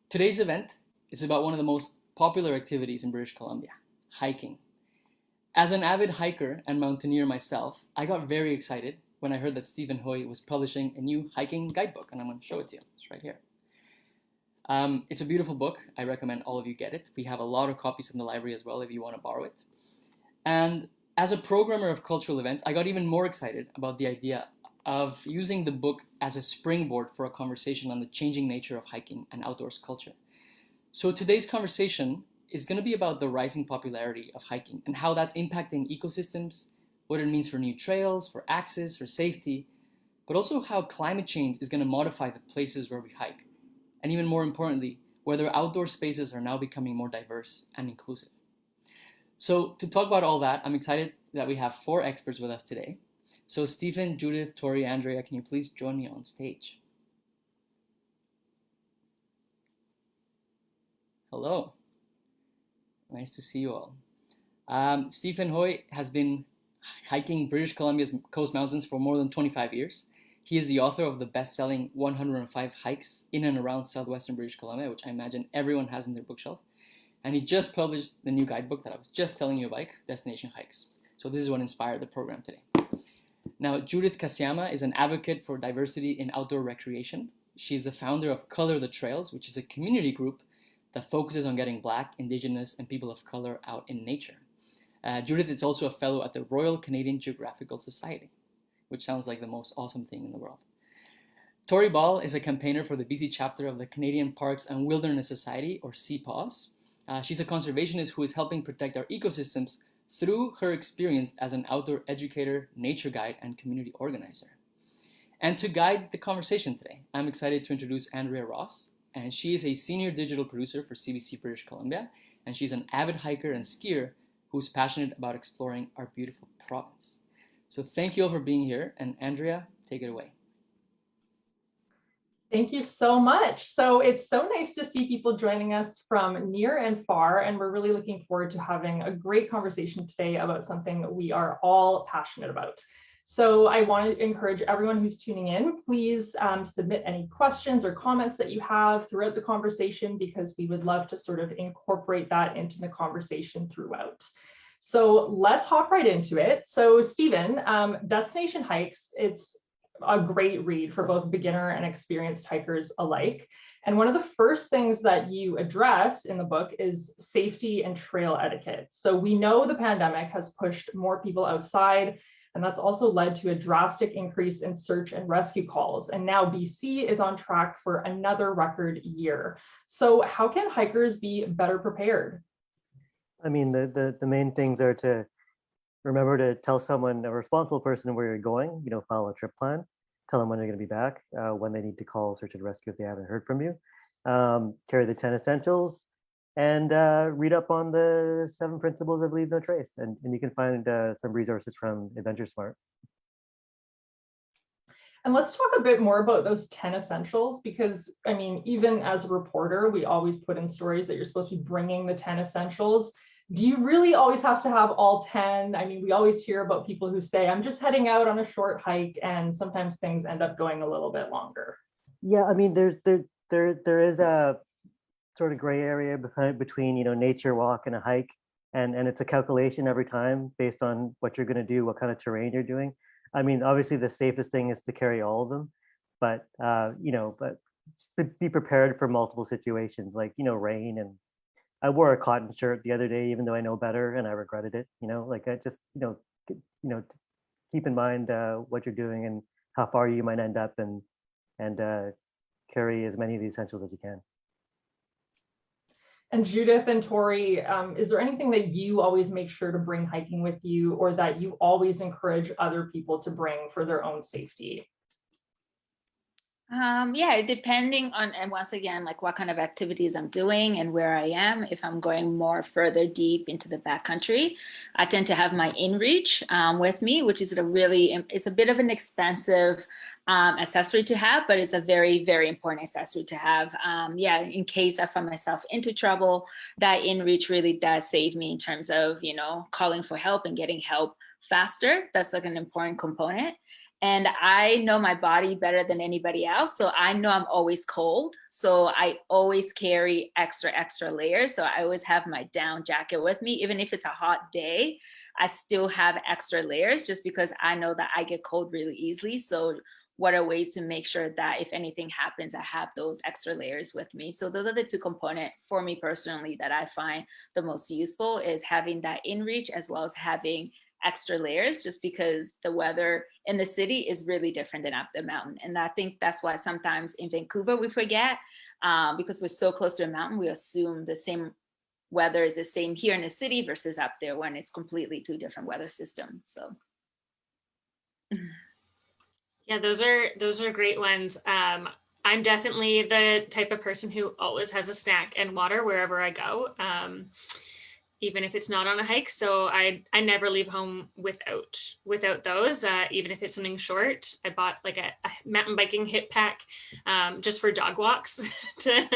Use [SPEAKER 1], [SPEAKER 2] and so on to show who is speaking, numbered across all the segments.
[SPEAKER 1] Today's event is about one of the most popular activities in British Columbia, hiking. As an avid hiker and mountaineer myself, I got very excited when I heard that Stephen Hui was publishing a new hiking guidebook, and I'm going to show it to you. It's right here. It's a beautiful book. I recommend all of you get it. We have a lot of copies in the library as well if you want to borrow it. And as a programmer of cultural events, I got even more excited about the idea of using the book as a springboard for a conversation on the changing nature of hiking and outdoors culture. So today's conversation is going to be about the rising popularity of hiking and how that's impacting ecosystems, what it means for new trails, for access, for safety, but also how climate change is going to modify the places where we hike. And even more importantly, whether outdoor spaces are now becoming more diverse and inclusive. So to talk about all that, I'm excited that we have 4 experts with us today. So Stephen, Judith, Tori, Andrea, can you please join me on stage? Hello. Nice to see you all. Stephen Hui has been hiking British Columbia's coast mountains for more than 25 years. He is the author of the best-selling 105 Hikes in and around Southwestern British Columbia, which I imagine everyone has in their bookshelf. And he just published the new guidebook that I was just telling you about, Destination Hikes. So this is what inspired the program today. Now, Judith Kasyama is an advocate for diversity in outdoor recreation. She's the founder of Color the Trails, which is a community group that focuses on getting Black, Indigenous, and people of color out in nature. Judith is also a fellow at the Royal Canadian Geographical Society, which sounds like the most awesome thing in the world. Tori Ball is a campaigner for the BC chapter of the Canadian Parks and Wilderness Society, or CPAWS. She's a conservationist who is helping protect our ecosystems through her experience as an outdoor educator, nature guide, and community organizer. And to guide the conversation today, I'm excited to introduce Andrea Ross, and she is a senior digital producer for CBC British Columbia, and she's an avid hiker and skier who's passionate about exploring our beautiful province. So thank you all for being here, and Andrea, take it away.
[SPEAKER 2] Thank you so much. So it's so nice to see people joining us from near and far, and we're really looking forward to having a great conversation today about something that we are all passionate about. So I want to encourage everyone who's tuning in, please submit any questions or comments that you have throughout the conversation, because we would love to sort of incorporate that into the conversation throughout. So let's hop right into it. So Stephen, Destination Hikes, it's a great read for both beginner and experienced hikers alike. And one of the first things that you address in the book is safety and trail etiquette. So we know the pandemic has pushed more people outside, and that's also led to a drastic increase in search and rescue calls. And now BC is on track for another record year. So how can hikers be better prepared?
[SPEAKER 3] I mean, the main things are to remember to tell someone, a responsible person, where you're going, file a trip plan, tell them when they're going to be back, when they need to call search and rescue if they haven't heard from you, carry the 10 essentials, and read up on the 7 principles of leave no trace. And you can find some resources from Adventure Smart.
[SPEAKER 2] And let's talk a bit more about those 10 essentials, because I mean, even as a reporter, we always put in stories that you're supposed to be bringing the 10 essentials. Do you really always have to have all 10? I mean, we always hear about people who say, I'm just heading out on a short hike, and sometimes things end up going a little bit longer.
[SPEAKER 3] Yeah, I mean, there is a sort of gray area between, nature walk and a hike, and it's a calculation every time based on what you're going to do, what kind of terrain you're doing. I mean, obviously the safest thing is to carry all of them, but be prepared for multiple situations, like, rain. And I wore a cotton shirt the other day, even though I know better, and I regretted it. I just, keep in mind what you're doing and how far you might end up, and carry as many of the essentials as you can.
[SPEAKER 2] And Judith and Tori, is there anything that you always make sure to bring hiking with you, or that you always encourage other people to bring for their own safety?
[SPEAKER 4] Yeah, depending on, and once again, like what kind of activities I'm doing and where I am. If I'm going more further deep into the backcountry, I tend to have my InReach with me, which is it's a bit of an expensive accessory to have, but it's a very, very important accessory to have. Yeah, in case I find myself into trouble, that InReach really does save me in terms of, calling for help and getting help faster. That's like an important component. And I know my body better than anybody else. So I know I'm always cold. So I always carry extra layers. So I always have my down jacket with me. Even if it's a hot day, I still have extra layers just because I know that I get cold really easily. So what are ways to make sure that if anything happens, I have those extra layers with me? So those are the two components for me personally that I find the most useful, is having that in reach as well as having extra layers, just because the weather in the city is really different than up the mountain. And I think that's why sometimes in Vancouver we forget, because we're so close to a mountain, we assume the same weather is the same here in the city versus up there, when it's completely two different weather systems. So
[SPEAKER 5] yeah, those are great ones. I'm definitely the type of person who always has a snack and water wherever I go, even if it's not on a hike. So I never leave home without those, even if it's something short. I bought like a mountain biking hip pack, just for dog walks to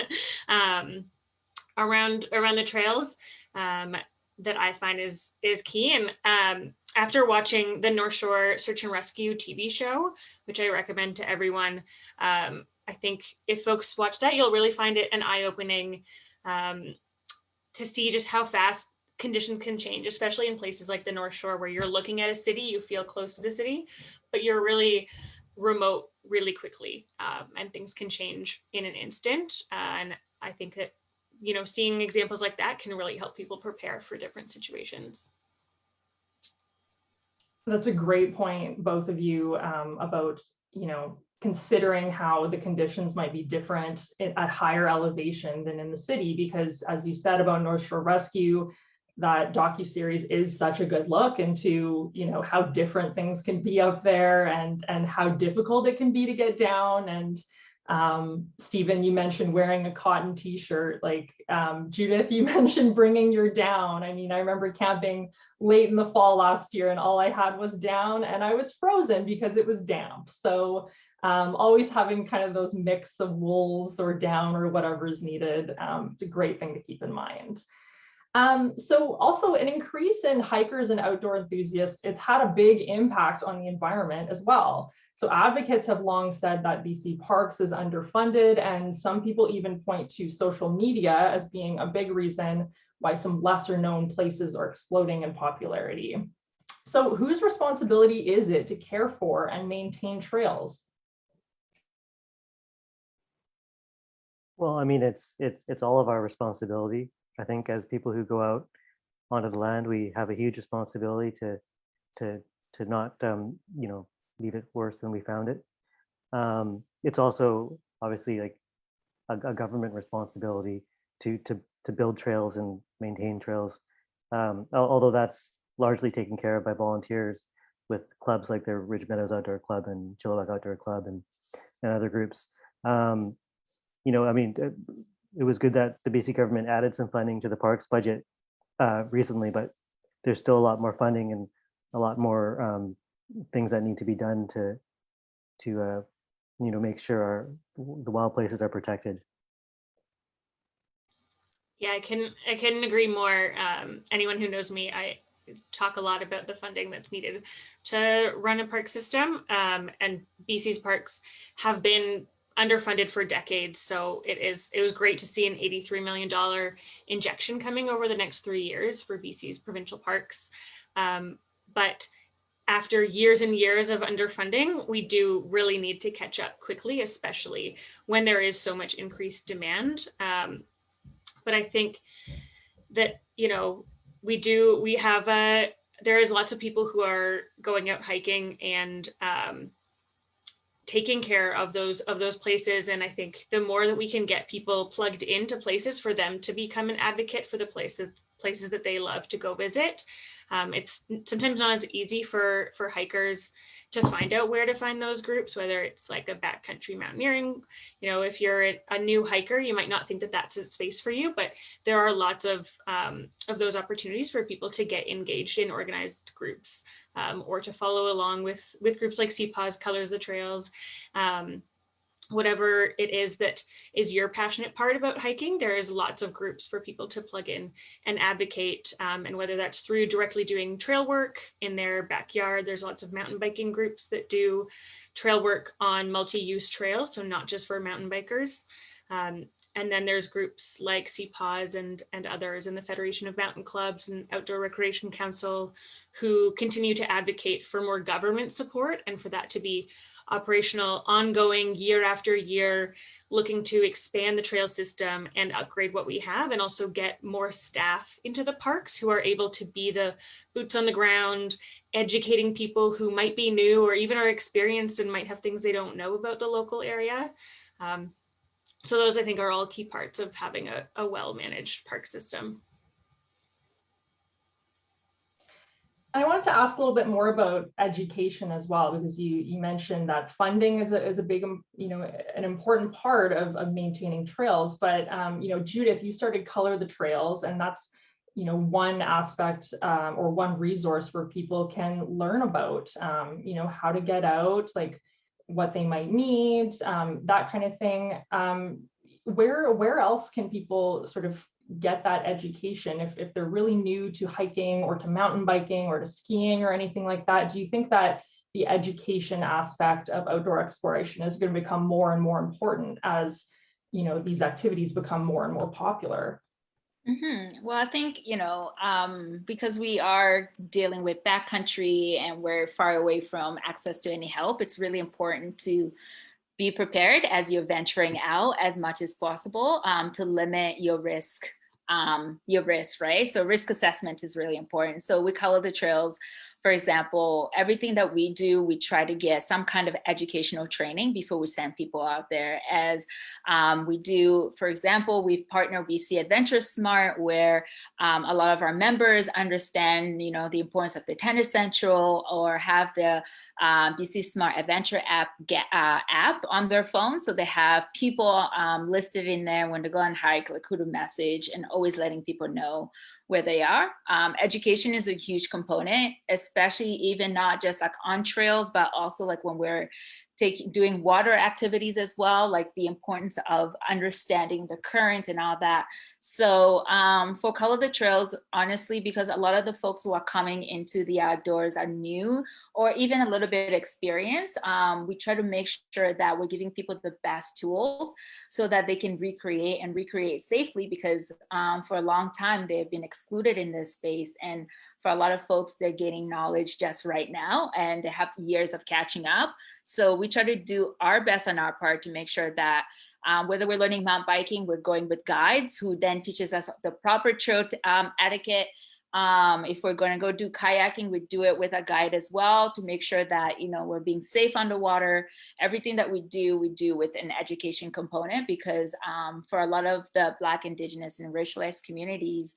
[SPEAKER 5] around the trails, that I find is key. And after watching the North Shore Search and Rescue TV show, which I recommend to everyone, I think if folks watch that, you'll really find it an eye-opening, to see just how fast conditions can change, especially in places like the North Shore, where you're looking at a city, you feel close to the city, but you're really remote really quickly, and things can change in an instant. And I think that, seeing examples like that can really help people prepare for different situations.
[SPEAKER 2] That's a great point, both of you, about, considering how the conditions might be different at higher elevation than in the city, because as you said about North Shore Rescue, that docuseries is such a good look into, how different things can be up there, and how difficult it can be to get down. And Stephen, you mentioned wearing a cotton t-shirt, like Judith, you mentioned bringing your down. I mean, I remember camping late in the fall last year, and all I had was down, and I was frozen because it was damp. So always having kind of those mix of wools or down or whatever is needed. It's a great thing to keep in mind. So also an increase in hikers and outdoor enthusiasts, it's had a big impact on the environment as well. So advocates have long said that BC Parks is underfunded, and some people even point to social media as being a big reason why some lesser known places are exploding in popularity. So whose responsibility is it to care for and maintain trails?
[SPEAKER 3] Well, I mean, it's all of our responsibility. I think as people who go out onto the land, we have a huge responsibility to not leave it worse than we found it. It's also obviously like a government responsibility to build trails and maintain trails. Although that's largely taken care of by volunteers with clubs like the Ridge Meadows Outdoor Club and Chilliwack Outdoor Club and other groups. I mean, it was good that the BC government added some funding to the parks budget recently, but there's still a lot more funding and a lot more things that need to be done to make sure the wild places are protected.
[SPEAKER 5] Yeah, I couldn't agree more. Anyone who knows me, I talk a lot about the funding that's needed to run a park system, and BC's parks have been underfunded for decades. So it was great to see an $83 million injection coming over the next 3 years for BC's provincial parks. But after years and years of underfunding, we do really need to catch up quickly, especially when there is so much increased demand. But I think that, there is lots of people who are going out hiking and taking care of those places. And I think the more that we can get people plugged into places for them to become an advocate for the places that they love to go visit. It's sometimes not as easy for hikers to find out where to find those groups, whether it's like a backcountry mountaineering. If you're a new hiker, you might not think that that's a space for you, but there are lots of those opportunities for people to get engaged in organized groups, or to follow along with groups like CPAW's Colors the Trails. whatever it is that is your passionate part about hiking, there is lots of groups for people to plug in and advocate. And whether that's through directly doing trail work in their backyard, there's lots of mountain biking groups that do trail work on multi-use trails, so not just for mountain bikers. And then there's groups like CPAWS and others, and the Federation of Mountain Clubs and Outdoor Recreation Council, who continue to advocate for more government support and for that to be operational, ongoing, year after year, looking to expand the trail system and upgrade what we have, and also get more staff into the parks who are able to be the boots on the ground, educating people who might be new or even are experienced and might have things they don't know about the local area. So those, I think, are all key parts of having a well-managed park system.
[SPEAKER 2] I wanted to ask a little bit more about education as well, because you mentioned that funding is a big, an important part of maintaining trails. But Judith, you started Color the Trails, and that's one aspect or one resource where people can learn about how to get out, like what they might need, that kind of thing. Where else can people sort of get that education if they're really new to hiking or to mountain biking or to skiing or anything like that? Do you think that the education aspect of outdoor exploration is going to become more and more important as these activities become more and more popular?
[SPEAKER 4] Well, I think, because we are dealing with backcountry and we're far away from access to any help, it's really important to be prepared as you're venturing out as much as possible to limit your risk, right? So risk assessment is really important. So we Color the Trails, for example, everything that we do, we try to get some kind of educational training before we send people out there. As we do, for example, we've partnered with BC Adventure Smart, where a lot of our members understand, the importance of the 10 Essential, or have the BC Smart Adventure app on their phone. So they have people listed in there when they go on hike, like who to message, and always letting people know where they are. Education is a huge component, especially even not just like on trails, but also like when we're doing water activities as well, like the importance of understanding the current and all that. So for Color the Trails, honestly, because a lot of the folks who are coming into the outdoors are new or even a little bit experienced, we try to make sure that we're giving people the best tools so that they can recreate safely, because for a long time they've been excluded in this space. And for a lot of folks, they're gaining knowledge just right now and they have years of catching up. So we try to do our best on our part to make sure that whether we're learning mountain biking, we're going with guides who then teaches us the proper trail etiquette. If we're going to go do kayaking, we do it with a guide as well to make sure that we're being safe underwater. Everything that we do with an education component, because for a lot of the Black, Indigenous, and racialized communities,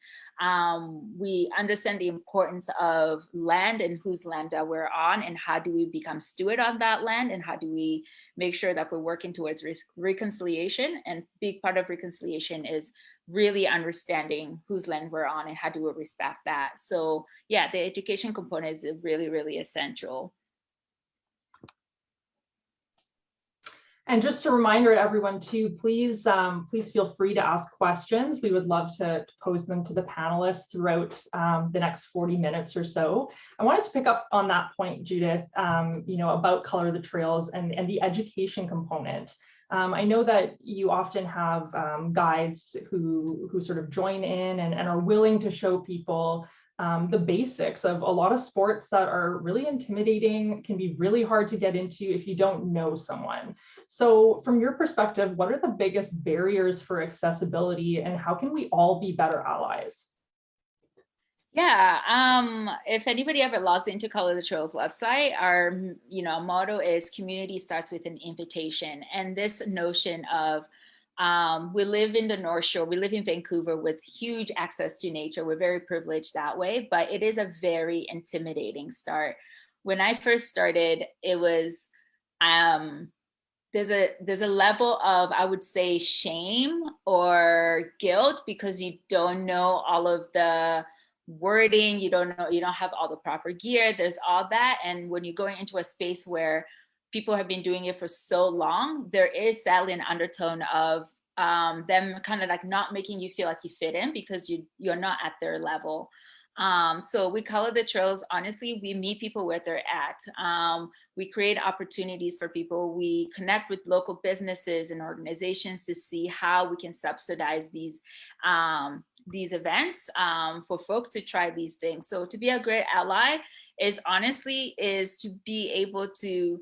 [SPEAKER 4] we understand the importance of land and whose land that we're on, and how do we become steward on that land, and how do we make sure that we're working towards reconciliation. And big part of reconciliation is really understanding whose land we're on and how do we respect that. So yeah, the education component is really, really essential.
[SPEAKER 2] And just a reminder to everyone too, please feel free to ask questions. We would love to pose them to the panelists throughout the next 40 minutes or so. I wanted to pick up on that point, Judith, about Color the Trails and the education component. I know that you often have guides who sort of join in and are willing to show people the basics of a lot of sports that are really intimidating, can be really hard to get into if you don't know someone. So from your perspective, what are the biggest barriers for accessibility, and how can we all be better allies?
[SPEAKER 4] Yeah, if anybody ever logs into Color the Trails website, our motto is community starts with an invitation. And this notion of we live in the North Shore, we live in Vancouver with huge access to nature. We're very privileged that way, but it is a very intimidating start. When I first started, it was there's a level of, I would say, shame or guilt, because you don't know all of the wording, you don't have all the proper gear, there's all that. And when you're going into a space where people have been doing it for so long, there is sadly an undertone of them kind of like not making you feel like you fit in because you're not at their level. So we color the trails. Honestly, we meet people where they're at. We create opportunities for people. We connect with local businesses and organizations to see how we can subsidize these events for folks to try these things. So to be a great ally is to be able to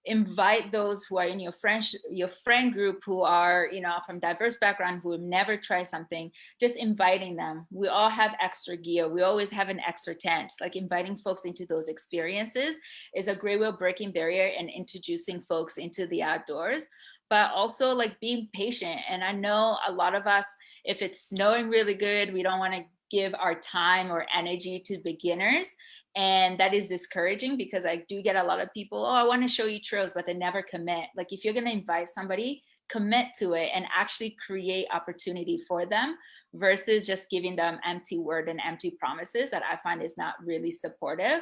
[SPEAKER 4] invite those who are in your friend group who are, from diverse background, who have never tried something, just inviting them. We all have extra gear. We always have an extra tent. Like inviting folks into those experiences is a great way of breaking barrier and introducing folks into the outdoors, but also like being patient. And I know a lot of us, if it's snowing really good, we don't want to give our time or energy to beginners. And that is discouraging because I do get a lot of people, I want to show you trails, but they never commit. Like if you're going to invite somebody, commit to it and actually create opportunity for them versus just giving them empty word and empty promises that I find is not really supportive.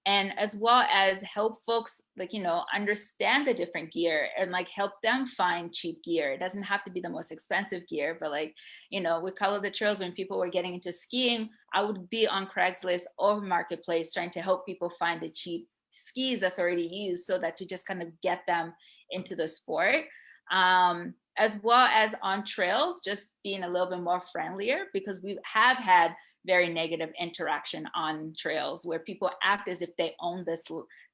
[SPEAKER 4] And as well as help folks understand the different gear and like help them find cheap gear. It doesn't have to be the most expensive gear, but we color the trails. When people were getting into skiing, I would be on Craigslist or Marketplace trying to help people find the cheap skis that's already used, so that to just kind of get them into the sport. As well as on trails, just being a little bit more friendlier, because we have had very negative interaction on trails where people act as if they own this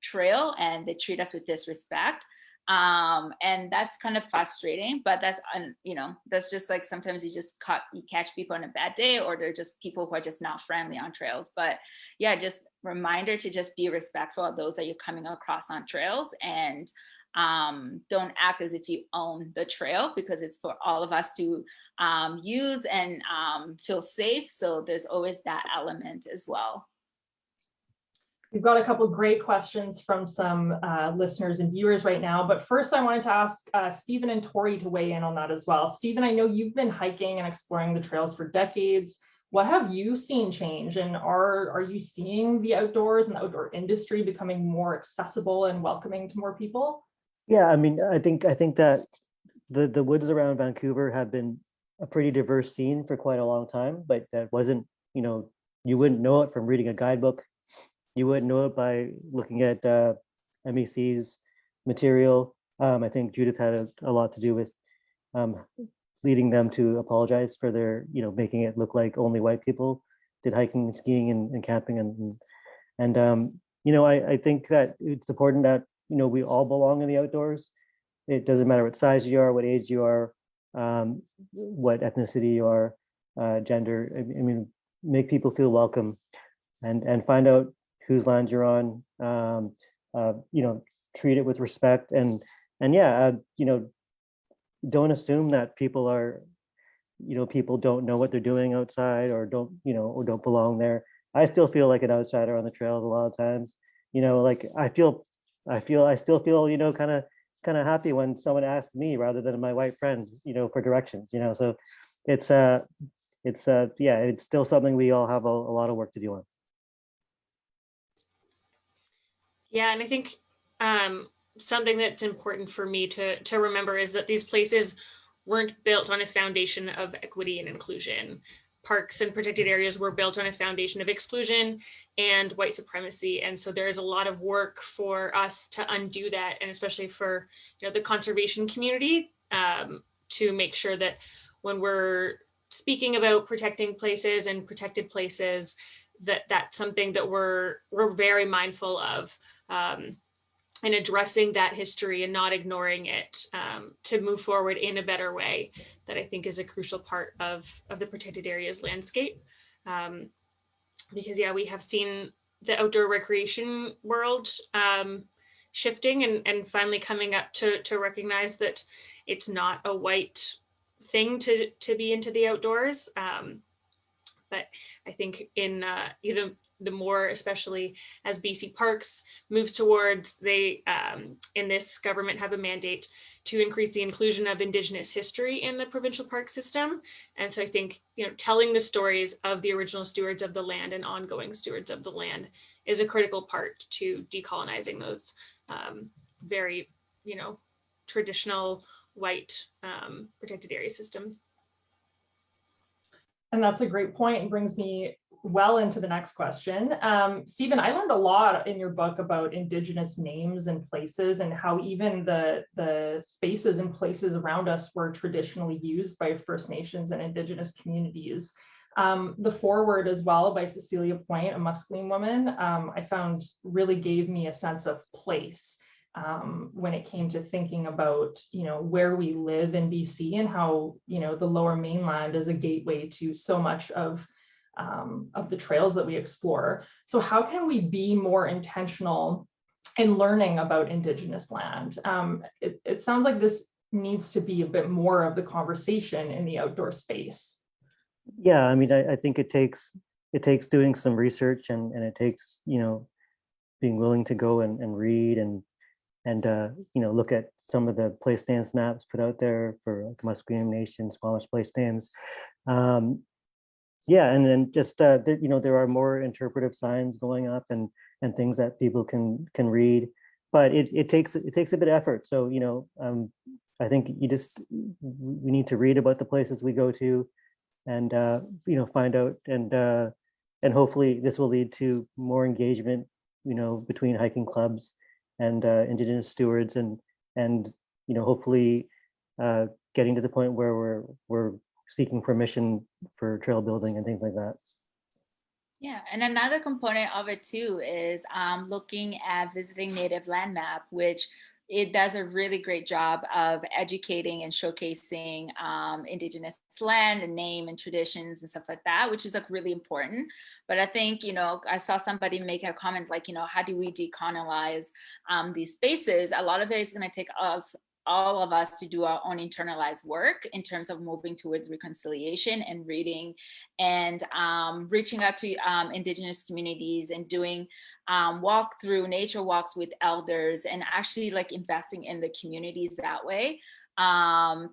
[SPEAKER 4] trail and they treat us with disrespect. And that's kind of frustrating, but that's just like, sometimes you catch people on a bad day, or they're just people who are just not friendly on trails. But yeah, just reminder to just be respectful of those that you're coming across on trails, and don't act as if you own the trail, because it's for all of us to use and feel safe. So there's always that element as well.
[SPEAKER 2] We've got a couple of great questions from some listeners and viewers right now, but first I wanted to ask Stephen and Tori to weigh in on that as well. Stephen, I know you've been hiking and exploring the trails for decades. What have you seen change, and are you seeing the outdoors and the outdoor industry becoming more accessible and welcoming to more people?
[SPEAKER 3] Yeah, I mean, I think that the woods around Vancouver have been a pretty diverse scene for quite a long time, but that wasn't, you wouldn't know it from reading a guidebook. You wouldn't know it by looking at MEC's material. I think Judith had a lot to do with leading them to apologize for their, making it look like only white people did hiking and skiing and camping. And I think that it's important that, we all belong in the outdoors. It doesn't matter what size you are, what age you are, what ethnicity you are, gender. I mean, make people feel welcome and find out whose land you're on, treat it with respect, and don't assume that people don't know what they're doing outside, or don't belong there. I still feel like an outsider on the trails a lot of times. I still feel, kind of happy when someone asks me rather than my white friend, for directions, so it's still something we all have a lot of work to do on.
[SPEAKER 5] Yeah, and I think something that's important for me to remember is that these places weren't built on a foundation of equity and inclusion. Parks and protected areas were built on a foundation of exclusion and white supremacy. And so there is a lot of work for us to undo that, and especially for the conservation community, to make sure that when we're speaking about protecting places and protected places, that's something that we're very mindful of, and addressing that history and not ignoring it, to move forward in a better way. That I think is a crucial part of the protected areas landscape, because we have seen the outdoor recreation world shifting and finally coming up to recognize that it's not a white thing to be into the outdoors. But I think in either the more, especially as BC Parks moves towards, they in this government have a mandate to increase the inclusion of Indigenous history in the provincial park system. And so I think, telling the stories of the original stewards of the land and ongoing stewards of the land is a critical part to decolonizing very, traditional white protected area system.
[SPEAKER 2] And that's a great point and brings me well into the next question. Stephen, I learned a lot in your book about Indigenous names and places and how even the spaces and places around us were traditionally used by First Nations and Indigenous communities. The foreword as well by Cecilia Point, a Musqueam woman, I found really gave me a sense of place. When it came to thinking about, where we live in BC and how, the Lower Mainland is a gateway to so much of the trails that we explore. So how can we be more intentional in learning about Indigenous land? It sounds like this needs to be a bit more of the conversation in the outdoor space.
[SPEAKER 3] Yeah, I mean, I think it takes doing some research and it takes, being willing to go and read and look at some of the place names maps put out there for like Musqueam Nation, Squamish place names. Yeah, and then just there are more interpretive signs going up and things that people can read, but it takes a bit of effort. So I think we need to read about the places we go to, and find out, and hopefully this will lead to more engagement, between hiking clubs and Indigenous stewards, and hopefully getting to the point where we're seeking permission for trail building and things like that.
[SPEAKER 4] Yeah, and another component of it too is looking at Visiting Native Land Map, which it does a really great job of educating and showcasing Indigenous land and name and traditions and stuff like that, which is like really important. But I think, I saw somebody make a comment like, how do we decolonize these spaces? A lot of it is going to take all of us to do our own internalized work in terms of moving towards reconciliation and reading and reaching out to Indigenous communities and doing nature walks with elders and actually like investing in the communities that way.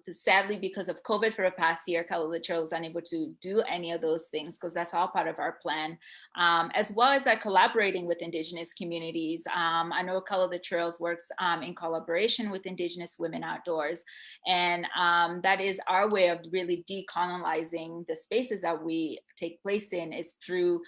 [SPEAKER 4] Sadly, because of COVID for the past year, Color the Trail is unable to do any of those things because that's all part of our plan, as well as collaborating with Indigenous communities. I know Color the Trails works in collaboration with Indigenous Women Outdoors, and that is our way of really decolonizing the spaces that we take place in, is through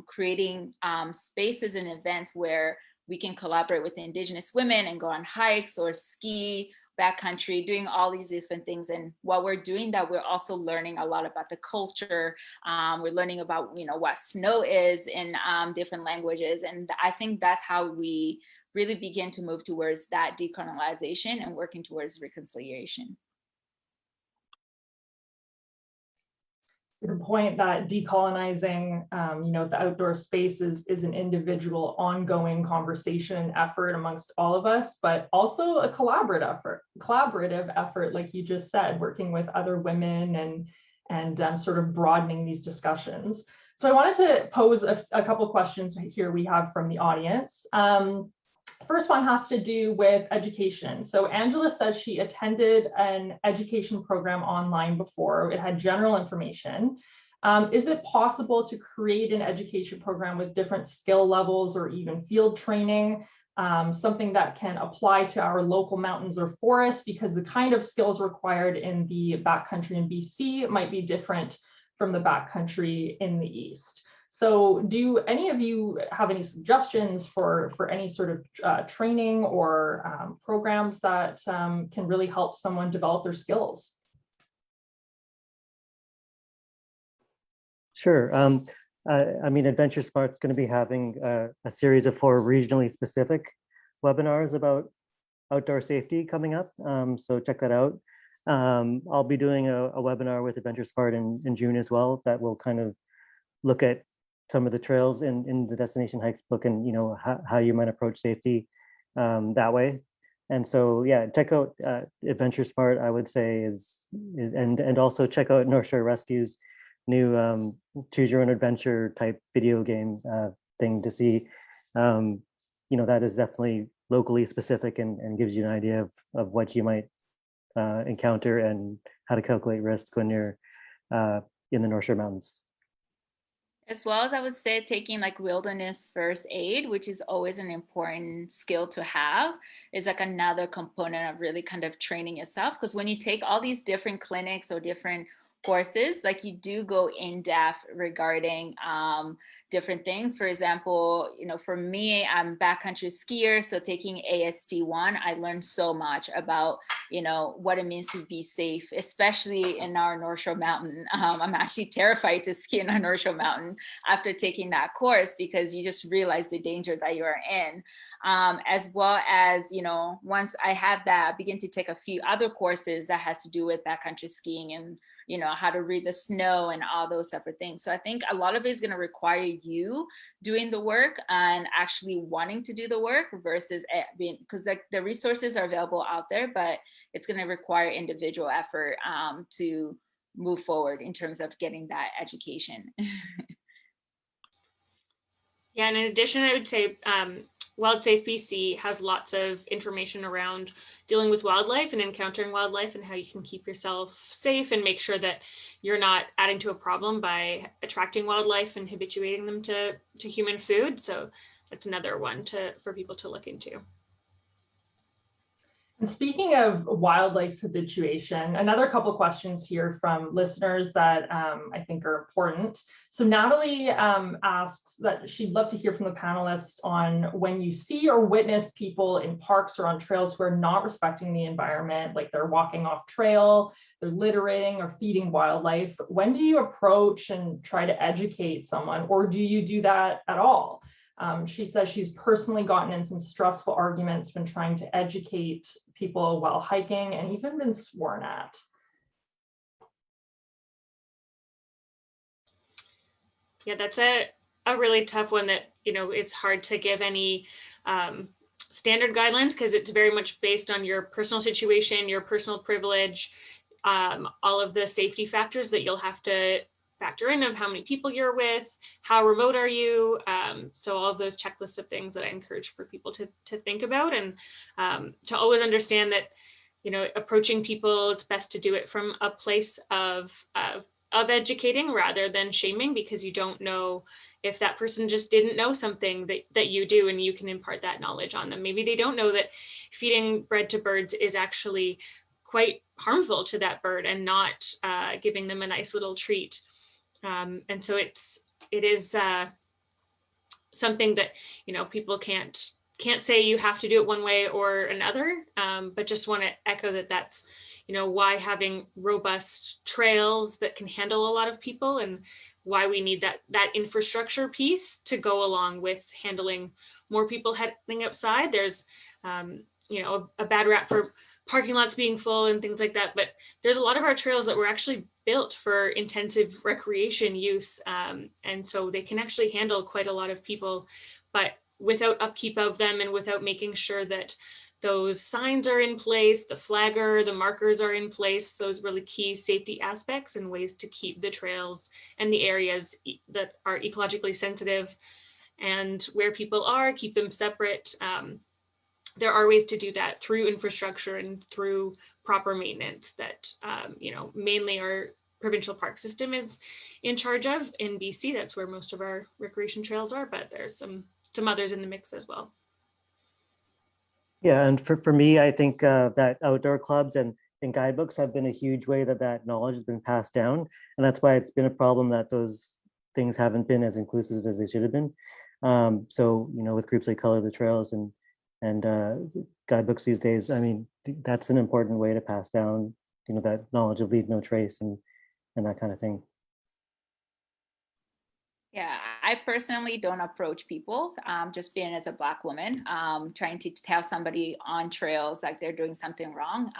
[SPEAKER 4] creating spaces and events where we can collaborate with Indigenous women and go on hikes or ski backcountry, doing all these different things. And while we're doing that, we're also learning a lot about the culture. We're learning about, what snow is in different languages. And I think that's how we really begin to move towards that decolonization and working towards reconciliation.
[SPEAKER 2] Good point that decolonizing, the outdoor space is an individual ongoing conversation and effort amongst all of us, but also a collaborative effort, like you just said, working with other women and sort of broadening these discussions. So I wanted to pose a couple of questions here we have from the audience. First one has to do with education. So Angela says she attended an education program online before. It had general information. Is it possible to create an education program with different skill levels or even field training, something that can apply to our local mountains or forests, because the kind of skills required in the backcountry in BC might be different from the backcountry in the East? So do any of you have any suggestions for any sort of training or programs that can really help someone develop their skills?
[SPEAKER 3] Sure. I mean, Adventure Smart's going to be having a series of 4 regionally specific webinars about outdoor safety coming up. So check that out. I'll be doing a webinar with Adventure Smart in June as well, that will kind of look at some of the trails in the Destination Hikes book, and how you might approach safety that way. And so yeah, check out Adventure Smart, I would say, and also check out North Shore Rescue's new choose your own adventure type video game thing to see. That is definitely locally specific and gives you an idea of what you might encounter and how to calculate risk when you're in the North Shore Mountains.
[SPEAKER 4] As well as I would say taking like wilderness first aid, which is always an important skill to have, is like another component of really kind of training yourself. Because when you take all these different clinics or different courses, like you do go in depth regarding different things. For example, you know, for me, I'm backcountry skier, so taking AST1, I learned so much about, you know, what it means to be safe, especially in our North Shore Mountain. I'm actually terrified to ski in our North Shore Mountain after taking that course, because you just realize the danger that you are in. As well as, you know, once I had that, I began to take a few other courses that has to do with backcountry skiing and, you know, how to read the snow and all those separate things. So I think a lot of it is going to require you doing the work and actually wanting to do the work versus being, because the resources are available out there, but it's going to require individual effort to move forward in terms of getting that education.
[SPEAKER 5] Yeah, and in addition, I would say WildSafe BC has lots of information around dealing with wildlife and encountering wildlife and how you can keep yourself safe and make sure that you're not adding to a problem by attracting wildlife and habituating them to human food. So that's another one for people to look into.
[SPEAKER 2] And speaking of wildlife habituation, another couple questions here from listeners that I think are important. So Natalie asks that she'd love to hear from the panelists on when you see or witness people in parks or on trails who are not respecting the environment, like they're walking off trail, they're littering or feeding wildlife. When do you approach and try to educate someone, or do you do that at all? She says she's personally gotten in some stressful arguments when trying to educate people while hiking and even been sworn at.
[SPEAKER 5] Yeah, that's a really tough one that, you know, it's hard to give any standard guidelines because it's very much based on your personal situation, your personal privilege, all of the safety factors that you'll have to factor in of how many people you're with, how remote are you, so all of those checklists of things that I encourage for people to think about, and to always understand that, you know, approaching people, it's best to do it from a place of educating rather than shaming, because you don't know if that person just didn't know something that you do, and you can impart that knowledge on them. Maybe they don't know that feeding bread to birds is actually quite harmful to that bird and not giving them a nice little treat. And so it is something that, you know, people can't say you have to do it one way or another, but just want to echo that that's, you know, why having robust trails that can handle a lot of people, and why we need that infrastructure piece to go along with handling more people heading outside. There's you know, a bad rap for parking lots being full and things like that, but there's a lot of our trails that were actually built for intensive recreation use, and so they can actually handle quite a lot of people, but without upkeep of them and without making sure that those signs are in place, the flagger, the markers are in place, those really key safety aspects and ways to keep the trails and the areas that are ecologically sensitive and where people are, keep them separate. There are ways to do that through infrastructure and through proper maintenance that, you know, mainly our provincial park system is in charge of. In BC, that's where most of our recreation trails are, but there's some others in the mix as well.
[SPEAKER 3] Yeah, and for me, I think that outdoor clubs and guidebooks have been a huge way that knowledge has been passed down. And that's why it's been a problem that those things haven't been as inclusive as they should have been. So, you know, with groups like Color the Trails and guidebooks these days, I mean, that's an important way to pass down, you know, that knowledge of leave no trace and that kind of thing.
[SPEAKER 4] Yeah, I personally don't approach people, just being as a Black woman, trying to tell somebody on trails like they're doing something wrong.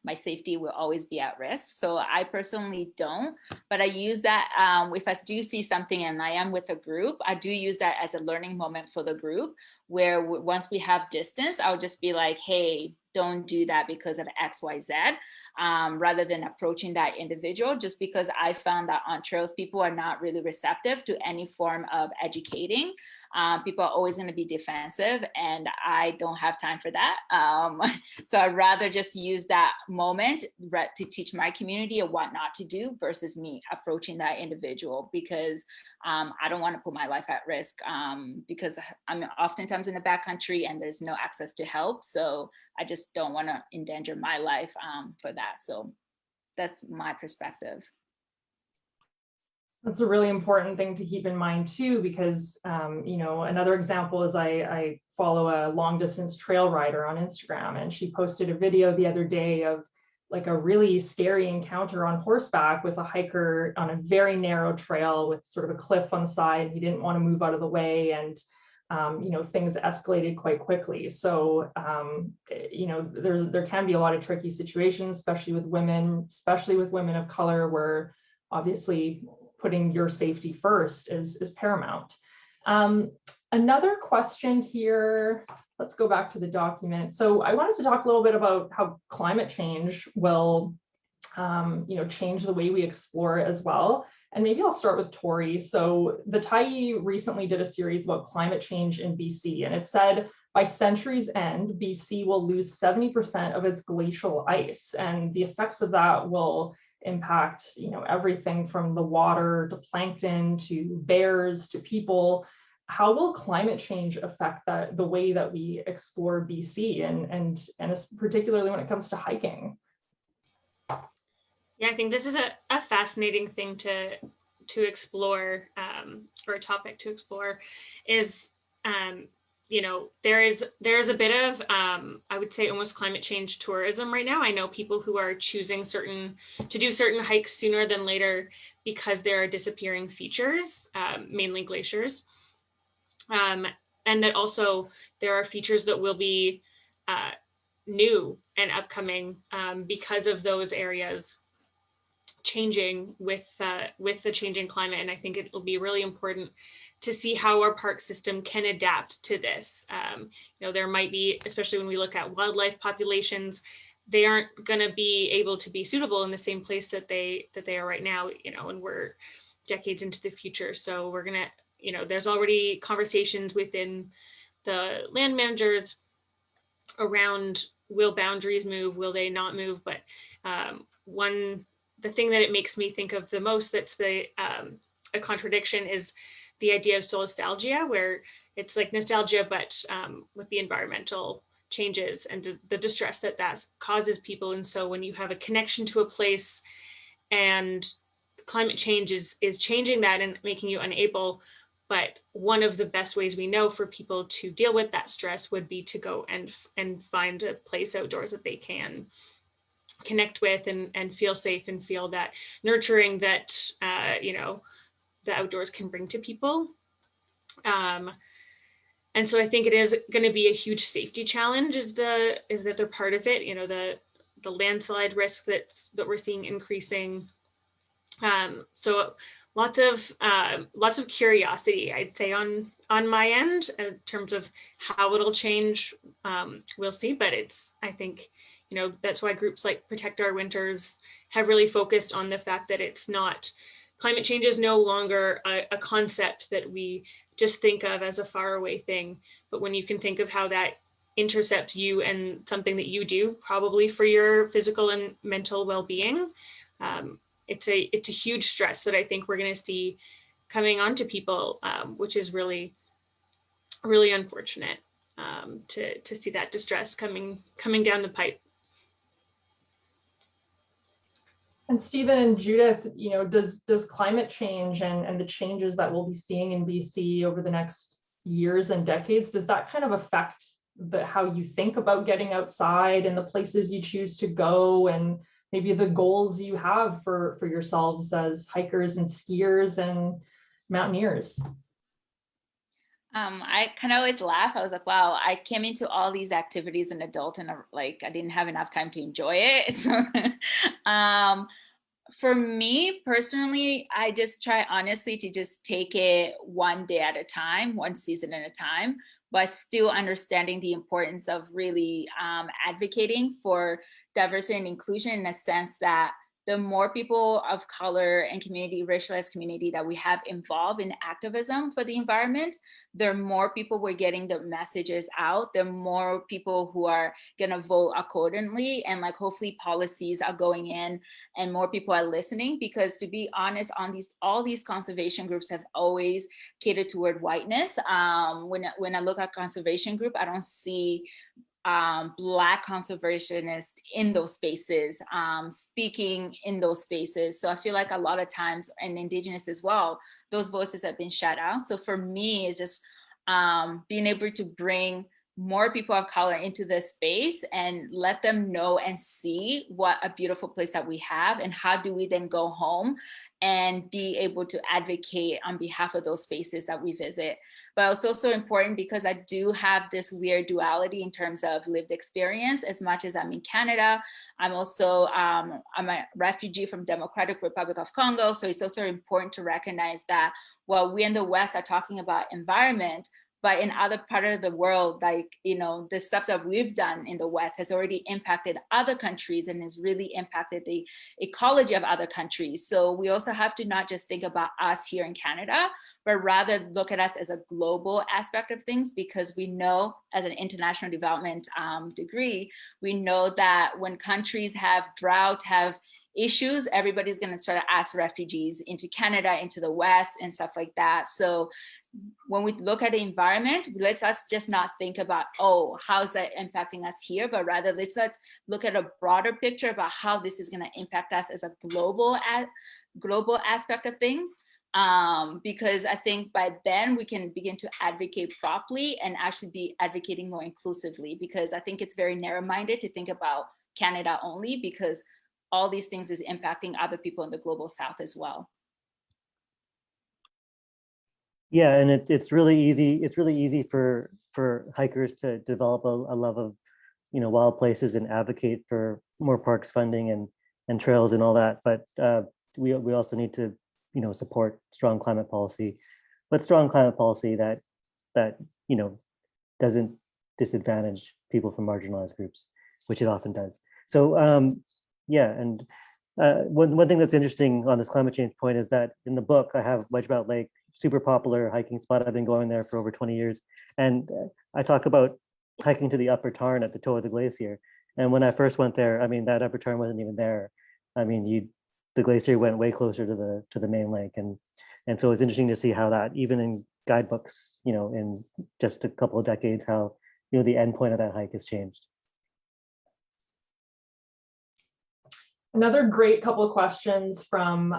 [SPEAKER 4] My safety will always be at risk. So I personally don't, but I use that if I do see something and I am with a group, I do use that as a learning moment for the group, where once we have distance, I'll just be like, hey, don't do that because of X, Y, Z, rather than approaching that individual, just because I found that on trails, people are not really receptive to any form of educating. People are always going to be defensive, and I don't have time for that. So I'd rather just use that moment to teach my community what not to do versus me approaching that individual, because I don't want to put my life at risk, because I'm oftentimes in the backcountry and there's no access to help. So I just don't want to endanger my life for that. So that's my perspective.
[SPEAKER 2] That's a really important thing to keep in mind too, because you know, another example is I follow a long distance trail rider on Instagram, and she posted a video the other day of like a really scary encounter on horseback with a hiker on a very narrow trail with sort of a cliff on the side. He didn't want to move out of the way, and you know, things escalated quite quickly. So you know, there can be a lot of tricky situations, especially with women of color, where obviously putting your safety first is paramount. Another question here, let's go back to the document. So I wanted to talk a little bit about how climate change will you know, change the way we explore as well. And maybe I'll start with Tori. So the Tyee recently did a series about climate change in BC, and it said by century's end, BC will lose 70% of its glacial ice, and the effects of that will impact, you know, everything from the water to plankton to bears to people. How will climate change affect the way that we explore BC, and particularly when it comes to hiking?
[SPEAKER 5] Yeah, I think this is a fascinating thing to explore, or a topic to explore, is you know, there's a bit of I would say almost climate change tourism right now. I know people who are choosing to do certain hikes sooner than later because there are disappearing features, mainly glaciers, and that also there are features that will be new and upcoming because of those areas changing with the changing climate. And I think it will be really important to see how our park system can adapt to this. You know, there might be, especially when we look at wildlife populations, they aren't going to be able to be suitable in the same place that they are right now, you know, and we're decades into the future. So we're going to, you know, there's already conversations within the land managers around, will boundaries move, will they not move? But the thing that it makes me think of the most that's a contradiction is the idea of solastalgia, where it's like nostalgia, but with the environmental changes and the distress that causes people. And so when you have a connection to a place and climate change is changing that and making you unable, but one of the best ways we know for people to deal with that stress would be to go and find a place outdoors that they can connect with and feel safe and feel that nurturing that you know, the outdoors can bring to people. And so I think it is going to be a huge safety challenge is that they're part of it, you know, the landslide risk that we're seeing increasing. So lots of curiosity, I'd say, on my end in terms of how it'll change. We'll see, but I think, you know, that's why groups like Protect Our Winters have really focused on the fact that it's not, climate change is no longer a concept that we just think of as a faraway thing, but when you can think of how that intercepts you and something that you do probably for your physical and mental well-being, it's a huge stress that I think we're going to see coming onto people, which is really, really unfortunate to see that distress coming down the pipe.
[SPEAKER 2] And Stephen and Judith, you know, does climate change and the changes that we'll be seeing in BC over the next years and decades, does that kind of affect how you think about getting outside and the places you choose to go, and maybe the goals you have for yourselves as hikers and skiers and mountaineers?
[SPEAKER 4] I kind of always laugh. I was like, wow, I came into all these activities as an adult and like I didn't have enough time to enjoy it. So for me personally, I just try honestly to just take it one day at a time, one season at a time. but still understanding the importance of really advocating for diversity and inclusion, in a sense that the more people of color and community, racialized community that we have involved in activism for the environment, the more people we're getting the messages out, the more people who are gonna vote accordingly, and like hopefully policies are going in and more people are listening. Because to be honest, on all these conservation groups have always catered toward whiteness. When I look at conservation group, I don't see Black conservationists in those spaces, speaking in those spaces. So I feel like a lot of times, and Indigenous as well, those voices have been shut out. So for me, it's just being able to bring more people of color into this space and let them know and see what a beautiful place that we have, and how do we then go home and be able to advocate on behalf of those spaces that we visit. But it's also important because I do have this weird duality in terms of lived experience. As much as I'm in Canada, I'm also I'm a refugee from Democratic Republic of Congo. So it's also important to recognize that while we in the West are talking about environment, but in other part of the world, like, you know, the stuff that we've done in the West has already impacted other countries and has really impacted the ecology of other countries. So we also have to not just think about us here in Canada, but rather look at us as a global aspect of things, because we know, as an international development degree, we know that when countries have drought, have issues, everybody's going to try to ask refugees into Canada, into the West, and stuff like that. So when we look at the environment, let's us just not think about, oh, how's that impacting us here, but rather let's look at a broader picture about how this is going to impact us as a global aspect of things. Because I think by then we can begin to advocate properly and actually be advocating more inclusively, because I think it's very narrow-minded to think about Canada only, because all these things is impacting other people in the global South as well.
[SPEAKER 3] Yeah, and it's really easy. It's really easy for hikers to develop a love of, you know, wild places and advocate for more parks funding and trails and all that. But we also need to, you know, support strong climate policy, but strong climate policy that you know, doesn't disadvantage people from marginalized groups, which it often does. So yeah, and one thing that's interesting on this climate change point is that in the book I have Wedgemount Lake, super popular hiking spot. I've been going there for over 20 years. And I talk about hiking to the upper tarn at the toe of the glacier. And when I first went there, I mean, that upper tarn wasn't even there. I mean, the glacier went way closer to the main lake. And so it's interesting to see how that, even in guidebooks, you know, in just a couple of decades, how, you know, the end point of that hike has changed.
[SPEAKER 2] Another great couple of questions from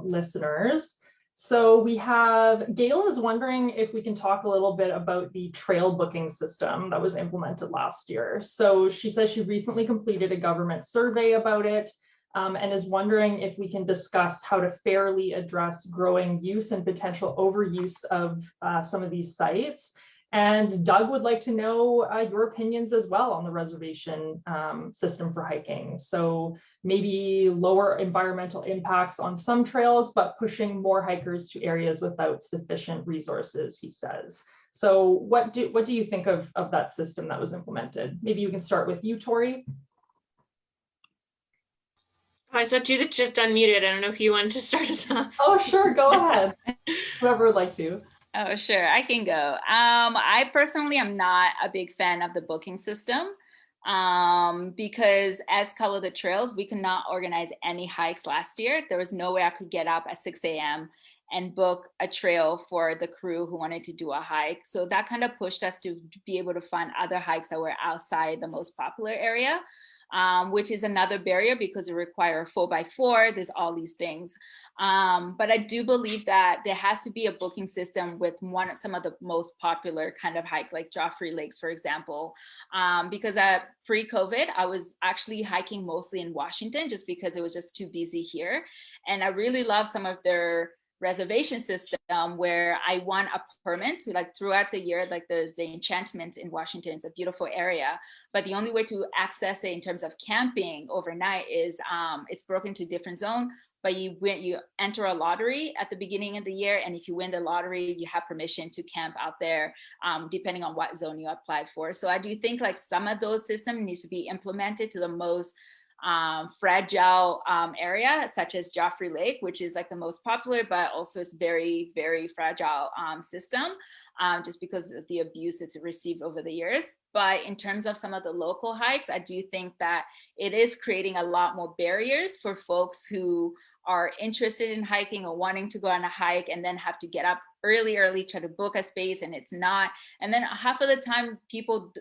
[SPEAKER 2] listeners. So we have, Gail is wondering if we can talk a little bit about the trail booking system that was implemented last year. So she says she recently completed a government survey about it, and is wondering if we can discuss how to fairly address growing use and potential overuse of some of these sites. And Doug would like to know your opinions as well on the reservation system for hiking. So maybe lower environmental impacts on some trails, but pushing more hikers to areas without sufficient resources, he says. So what do you think of that system that was implemented? Maybe you can start with you, Tori.
[SPEAKER 5] Oh, I saw Judith just unmuted. I don't know if you wanted to start us off.
[SPEAKER 2] Oh, sure, go ahead. Whoever would like to.
[SPEAKER 4] Oh, sure, I can go. I personally am not a big fan of the booking system because as Color the Trails, we could not organize any hikes last year. There was no way I could get up at 6 a.m. and book a trail for the crew who wanted to do a hike. So that kind of pushed us to be able to find other hikes that were outside the most popular area. Which is another barrier because it requires a 4x4, there's all these things. But I do believe that there has to be a booking system with some of the most popular kind of hike, like Joffrey Lakes, for example. Because pre-COVID, I was actually hiking mostly in Washington just because it was just too busy here. And I really love some of their reservation system where I want a permit to, like, throughout the year, like there's the Enchantment in Washington. It's a beautiful area, but the only way to access it in terms of camping overnight is it's broken to different zone. but you enter a lottery at the beginning of the year, and if you win the lottery, you have permission to camp out there, depending on what zone you applied for. So I do think like some of those systems needs to be implemented to the most fragile area, such as Joffrey Lake, which is like the most popular, but also it's very, very fragile system, just because of the abuse it's received over the years. But in terms of some of the local hikes, I do think that it is creating a lot more barriers for folks who are interested in hiking or wanting to go on a hike and then have to get up early, try to book a space, and it's not. And then half of the time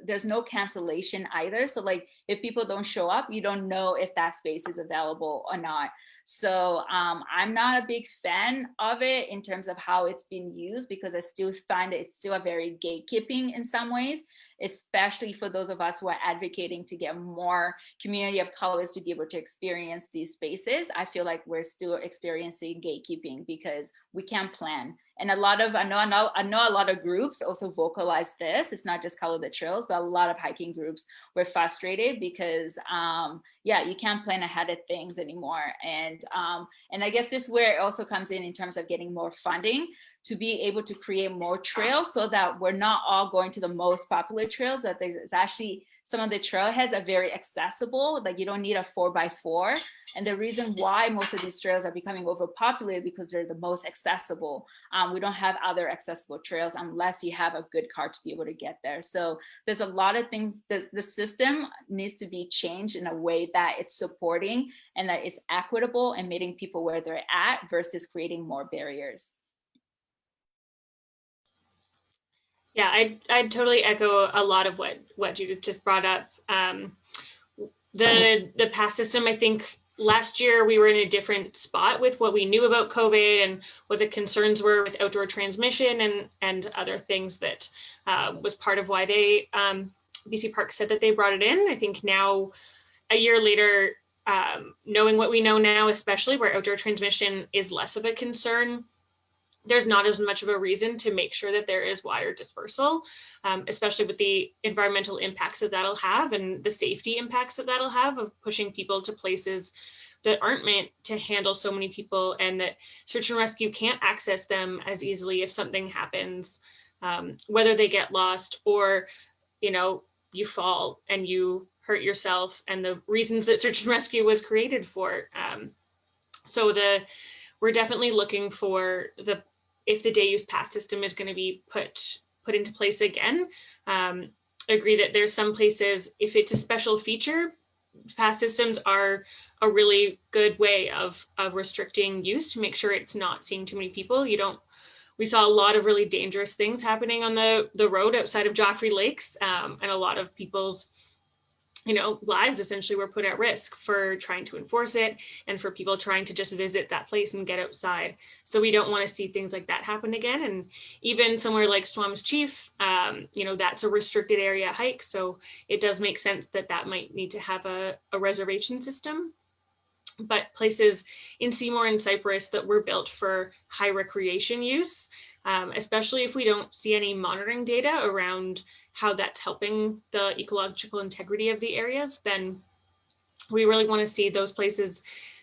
[SPEAKER 4] there's no cancellation either. So like if people don't show up, you don't know if that space is available or not. So I'm not a big fan of it in terms of how it's been used, because I still find it's still a very gatekeeping in some ways, especially for those of us who are advocating to get more community of colors to be able to experience these spaces. I feel like we're still experiencing gatekeeping because we can't plan. And I know a lot of groups also vocalize this. It's not just Color the Trails, but a lot of hiking groups were frustrated because you can't plan ahead of things anymore. And I guess this is where it also comes in terms of getting more funding to be able to create more trails, so that we're not all going to the most popular trails, that there's actually some of the trailheads are very accessible, like you don't need a 4x4. And the reason why most of these trails are becoming overpopulated because they're the most accessible. We don't have other accessible trails unless you have a good car to be able to get there. So there's a lot of things, the system needs to be changed in a way that it's supporting and that it's equitable and meeting people where they're at versus creating more barriers.
[SPEAKER 5] Yeah, I'd totally echo a lot of what Judith just brought up. The pass system, I think last year we were in a different spot with what we knew about COVID and what the concerns were with outdoor transmission and other things that was part of why they BC Park said that they brought it in. I think now, a year later, knowing what we know now, especially where outdoor transmission is less of a concern, there's not as much of a reason to make sure that there is wider dispersal, especially with the environmental impacts that that'll have and the safety impacts that that'll have of pushing people to places that aren't meant to handle so many people, and that search and rescue can't access them as easily if something happens, whether they get lost or, you fall and you hurt yourself, and the reasons that search and rescue was created for. We're definitely looking for if the day use pass system is going to be put into place again. Agree that there's some places, if it's a special feature, pass systems are a really good way of restricting use to make sure it's not seeing too many people. We saw a lot of really dangerous things happening on the road outside of Joffrey Lakes, and a lot of people's lives essentially were put at risk for trying to enforce it and for people trying to just visit that place and get outside. So we don't want to see things like that happen again. And even somewhere like Squamish Chief, that's a restricted area hike. So it does make sense that might need to have a reservation system. But places in Seymour and Cypress that were built for high recreation use, especially if we don't see any monitoring data around how that's helping the ecological integrity of the areas, then we really want to see those places,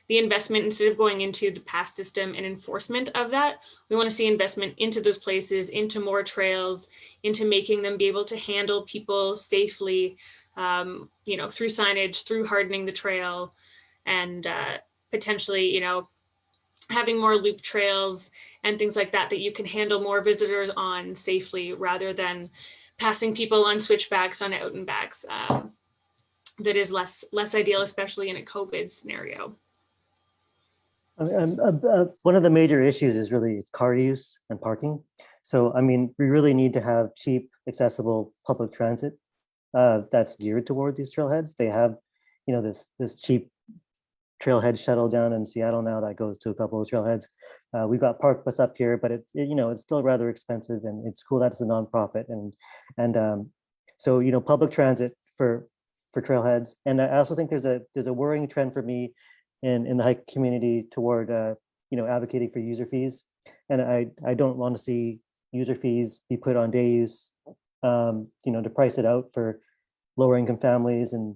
[SPEAKER 5] the investment, instead of going into the pass system and enforcement of that, we want to see investment into those places, into more trails, into making them be able to handle people safely, through signage, through hardening the trail, and potentially, having more loop trails and things like that you can handle more visitors on safely, rather than passing people on switchbacks on out and backs. That is less ideal, especially in a COVID scenario.
[SPEAKER 3] One of the major issues is really car use and parking. So, we really need to have cheap, accessible public transit that's geared toward these trailheads. They have, this cheap trailhead shuttle down in Seattle now that goes to a couple of trailheads. We've got Park Bus up here, but it's still rather expensive, and it's cool that it's a nonprofit, so public transit for trailheads. And I also think there's a worrying trend for me in the hike community toward advocating for user fees, and I don't want to see user fees be put on day use, to price it out for lower income families, and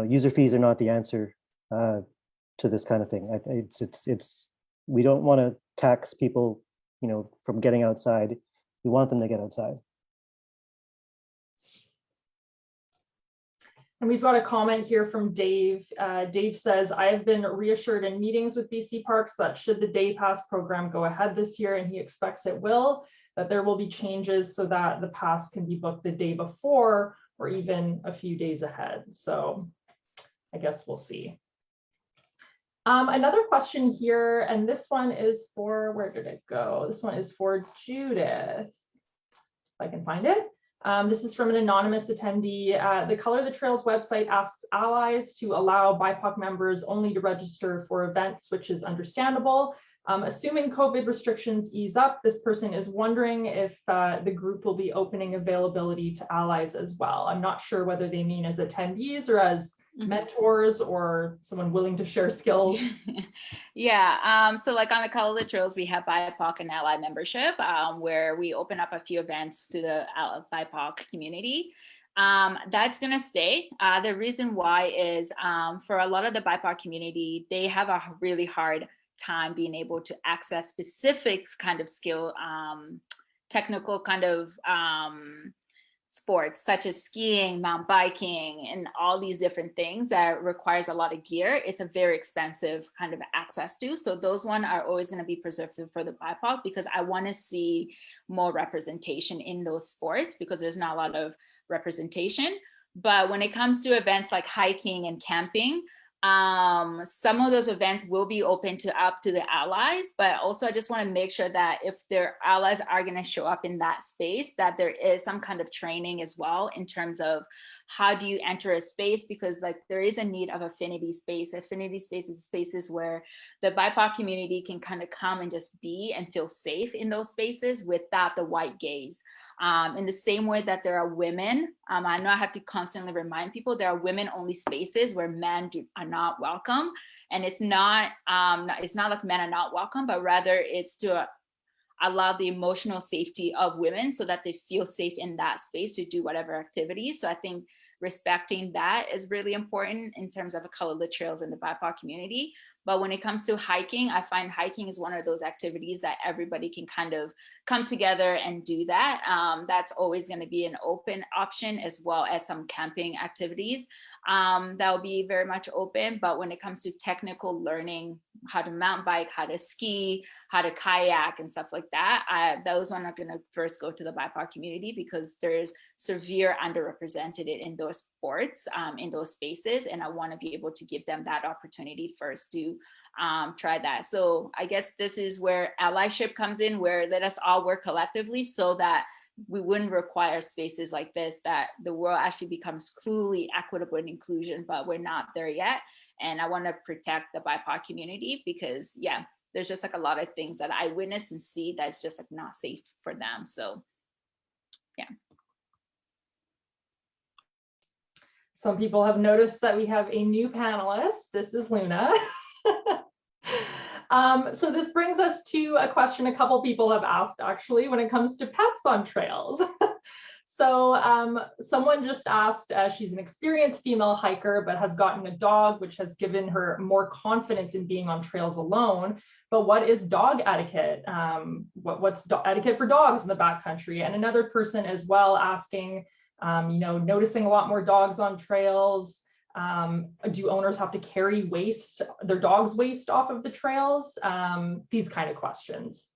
[SPEAKER 3] user fees are not the answer to this kind of thing. It's we don't want to tax people, you know, from getting outside. We want them to get outside.
[SPEAKER 2] And we've got a comment here from Dave. Dave says, I have been reassured in meetings with BC Parks that should the day pass program go ahead this year, and he expects it will, that there will be changes so that the pass can be booked the day before or even a few days ahead. So I guess we'll see. Another question here, and this one is for, where did it go? This one is for Judith, if I can find it. This is from an anonymous attendee. The Color the Trails website asks allies to allow BIPOC members only to register for events, which is understandable. Assuming COVID restrictions ease up, this person is wondering if the group will be opening availability to allies as well. I'm not sure whether they mean as attendees or as mentors or someone willing to share skills.
[SPEAKER 4] Yeah, so like on the Color the Trails, we have BIPOC and ally membership, where we open up a few events to the BIPOC community. That's gonna stay. The reason why is for a lot of the BIPOC community, they have a really hard time being able to access specific kind of skill, technical kind of sports such as skiing, mountain biking, and all these different things that requires a lot of gear. It's a very expensive kind of access to. So those ones are always going to be preserved for the BIPOC, because I want to see more representation in those sports, because there's not a lot of representation. But when it comes to events like hiking and camping, some of those events will be open up to the allies, but also I just want to make sure that if their allies are going to show up in that space, that there is some kind of training as well in terms of how do you enter a space, because like there is a need of affinity space. Affinity space is spaces where the BIPOC community can kind of come and just be and feel safe in those spaces without the white gaze. In the same way that there are women, I know I have to constantly remind people, there are women-only spaces where men are not welcome, and it's not like men are not welcome, but rather it's to allow the emotional safety of women so that they feel safe in that space to do whatever activities. So I think respecting that is really important in terms of Color the Trails in the BIPOC community. But when it comes to hiking, I find hiking is one of those activities that everybody can kind of come together and do that. That's always going to be an open option, as well as some camping activities that will be very much open. But when it comes to technical learning, how to mountain bike, how to ski, how to kayak and stuff like that, those ones are going to first go to the BIPOC community, because there is severe underrepresented in those sports, in those spaces. And I want to be able to give them that opportunity first to try that. So I guess this is where allyship comes in, where let us all work collectively so that we wouldn't require spaces like this, that the world actually becomes truly equitable in inclusion, but we're not there yet. And I want to protect the BIPOC community, because yeah, there's just like a lot of things that I witness and see that's just like not safe for them. So yeah.
[SPEAKER 2] Some people have noticed that we have a new panelist. This is Luna. So this brings us to a question a couple people have asked, actually, when it comes to pets on trails. So someone just asked, she's an experienced female hiker, but has gotten a dog, which has given her more confidence in being on trails alone. But what is dog etiquette? What's etiquette for dogs in the backcountry? And another person as well asking, noticing a lot more dogs on trails. Do owners have to carry their dog's waste off of the trails? These kind of questions.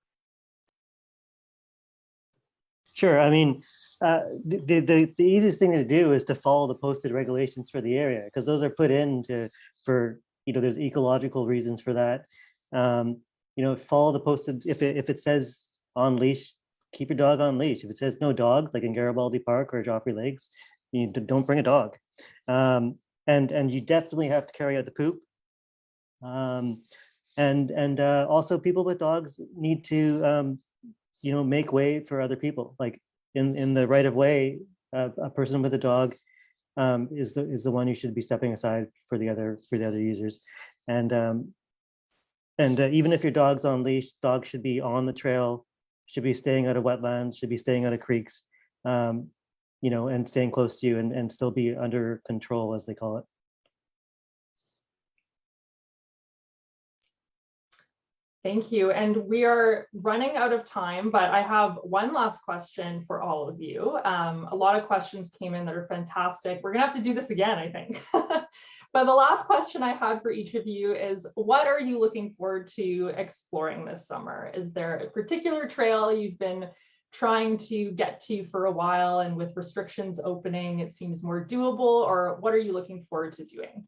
[SPEAKER 3] Sure. I mean, the easiest thing to do is to follow the posted regulations for the area, because those are put in for there's ecological reasons for that. Follow the posted. If it says on leash, keep your dog on leash. If it says no dogs, like in Garibaldi Park or Joffrey Lakes, you don't bring a dog. And you definitely have to carry out the poop. And also people with dogs need to make way for other people. Like in the right of way, a person with a dog is the one you should be stepping aside for the other users. And even if your dog's on leash, dogs should be on the trail, should be staying out of wetlands, should be staying out of creeks, and staying close to you and still be under control, as they call it.
[SPEAKER 2] Thank you. And we are running out of time, but I have one last question for all of you. A lot of questions came in that are fantastic. We're gonna have to do this again, I think. But the last question I had for each of you is, what are you looking forward to exploring this summer? Is there a particular trail you've been trying to get to for a while, and with restrictions opening, it seems more doable, or what are you looking forward to doing?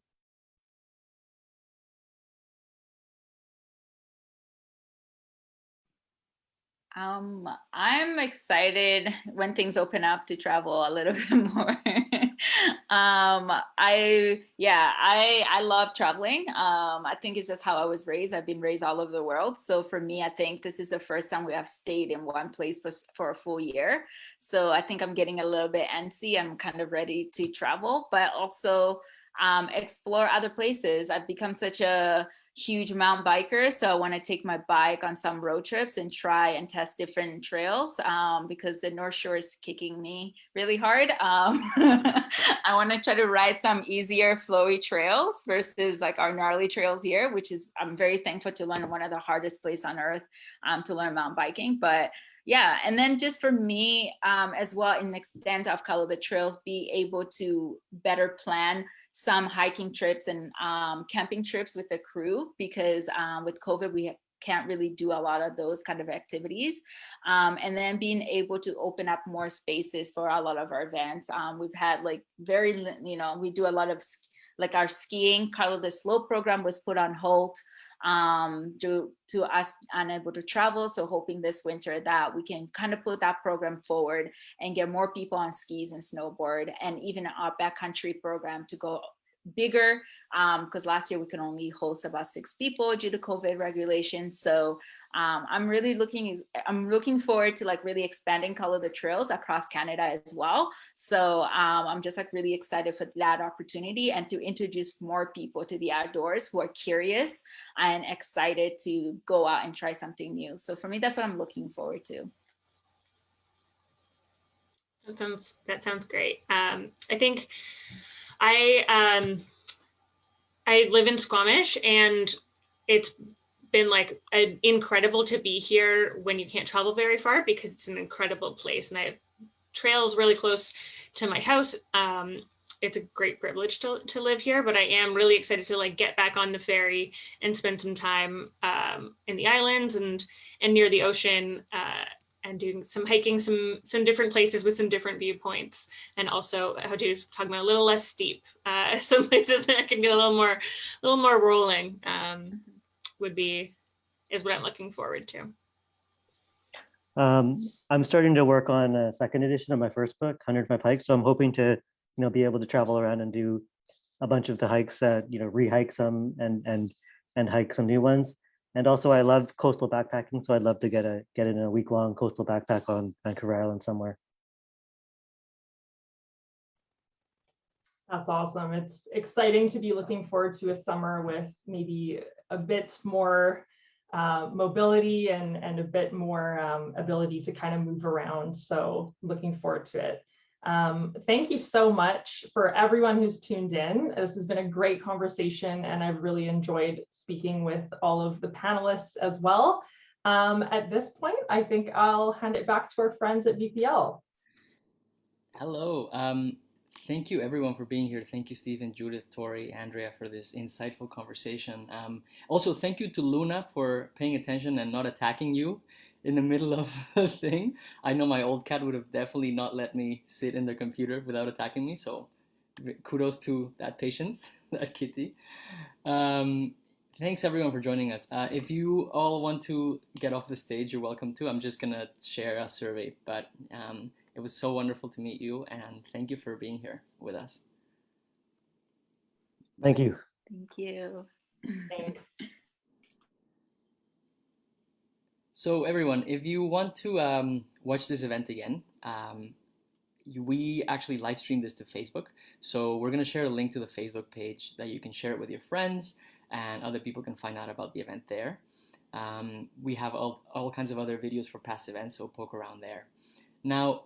[SPEAKER 4] I'm excited when things open up to travel a little bit more. I love traveling. I think it's just how I was raised. I've been raised all over the world. So for me, I think this is the first time we have stayed in one place for a full year. So I think I'm getting a little bit antsy. I'm kind of ready to travel, but also explore other places. I've become such a huge mountain biker, so I want to take my bike on some road trips and try and test different trails, because the North Shore is kicking me really hard. I want to try to ride some easier flowy trails versus like our gnarly trails here, which is, I'm very thankful to learn one of the hardest places on earth to learn mountain biking. But yeah, and then just for me as well, in the extent of color the trails, be able to better plan some hiking trips and camping trips with the crew, because with COVID, we can't really do a lot of those kind of activities. And then being able to open up more spaces for a lot of our events. We've had like we do a lot of like our skiing, Color the Slope program was put on hold due to us unable to travel. So hoping this winter that we can kind of put that program forward and get more people on skis and snowboard, and even our backcountry program to go bigger, because last year we could only host about 6 people due to COVID regulations. So I'm looking forward to like really expanding Color the Trails across Canada as well. So I'm just like really excited for that opportunity, and to introduce more people to the outdoors who are curious and excited to go out and try something new. So for me, that's what I'm looking forward to.
[SPEAKER 5] That sounds great. I think I live in Squamish, and it's been like incredible to be here when you can't travel very far, because it's an incredible place, and I have trails really close to my house. It's a great privilege to live here, but I am really excited to like get back on the ferry and spend some time in the islands and near the ocean, and doing some hiking, some different places with some different viewpoints, and also how to talk about a little less steep. Some places that I can get a little more rolling is what I'm looking forward to.
[SPEAKER 3] I'm starting to work on a second edition of my first book, 100 My Pikes. So I'm hoping to, be able to travel around and do a bunch of the hikes, re-hike some and hike some new ones. And also I love coastal backpacking. So I'd love to get in a week-long coastal backpack on Vancouver Island somewhere.
[SPEAKER 2] That's awesome. It's exciting to be looking forward to a summer with maybe a bit more mobility and a bit more ability to kind of move around. So looking forward to it. Thank you so much for everyone who's tuned in. This has been a great conversation, and I've really enjoyed speaking with all of the panelists as well. At this point, I think I'll hand it back to our friends at VPL.
[SPEAKER 1] Hello. Thank you everyone for being here. Thank you, Stephen, Judith, Tori, Andrea, for this insightful conversation. Also, thank you to Luna for paying attention and not attacking you in the middle of a thing. I know my old cat would have definitely not let me sit in the computer without attacking me. So kudos to that patience, that kitty. Thanks everyone for joining us. If you all want to get off the stage, you're welcome to. I'm just gonna share a survey, but it was so wonderful to meet you, and thank you for being here with us.
[SPEAKER 3] Thank you.
[SPEAKER 4] Thank you.
[SPEAKER 2] Thanks.
[SPEAKER 1] So everyone, if you want to watch this event again, we actually live streamed this to Facebook. So we're going to share a link to the Facebook page that you can share it with your friends, and other people can find out about the event there. We have all kinds of other videos for past events, so poke around there. Now,